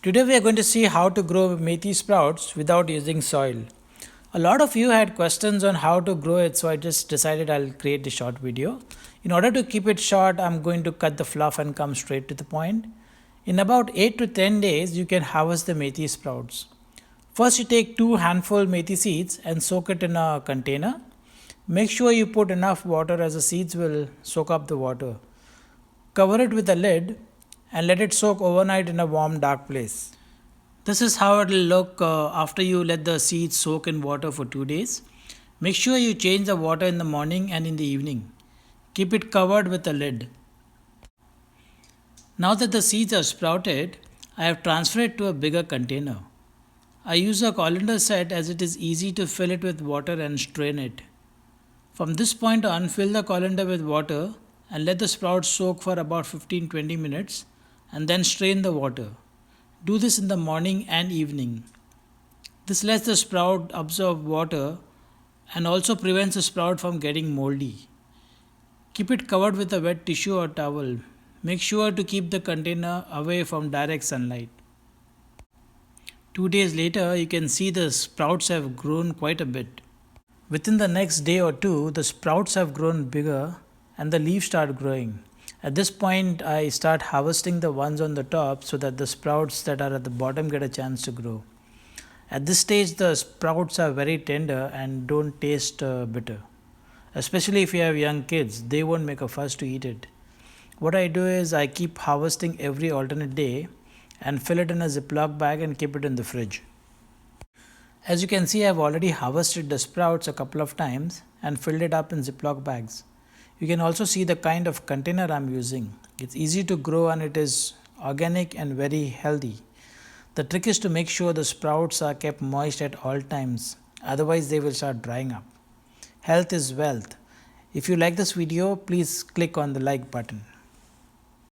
Today we are going to see how to grow methi sprouts without using soil. A lot of you had questions on how to grow it, so I just decided I'll create a short video. In order to keep it short, I'm going to cut the fluff and come straight to the point. In about 8 to 10 days, you can harvest the methi sprouts. First, you take 2 handful methi seeds and soak it in a container. Make sure you put enough water as the seeds will soak up the water. Cover it with a lid and let it soak overnight in a warm, dark place. This is how it will look after you let the seeds soak in water for 2 days. Make sure you change the water in the morning and in the evening. Keep it covered with a lid. Now that the seeds are sprouted, I have transferred it to a bigger container. I use a colander set as it is easy to fill it with water and strain it. From this point on, fill the colander with water and let the sprouts soak for about 15-20 minutes and then strain the water. Do this in the morning and evening. This lets the sprout absorb water and also prevents the sprout from getting moldy. Keep it covered with a wet tissue or towel. Make sure to keep the container away from direct sunlight. 2 days later, you can see the sprouts have grown quite a bit. Within the next day or two, the sprouts have grown bigger and the leaves start growing. At this point, I start harvesting the ones on the top so that the sprouts that are at the bottom get a chance to grow. At this stage, the sprouts are very tender and don't taste bitter. Especially if you have young kids, they won't make a fuss to eat it. What I do is I keep harvesting every alternate day and fill it in a Ziploc bag and keep it in the fridge. As you can see, I have already harvested the sprouts a couple of times and filled it up in Ziploc bags. You can also see the kind of container I'm using. It's easy to grow and it is organic and very healthy. The trick is to make sure the sprouts are kept moist at all times, otherwise they will start drying up. Health is wealth. If you like this video, please click on the like button.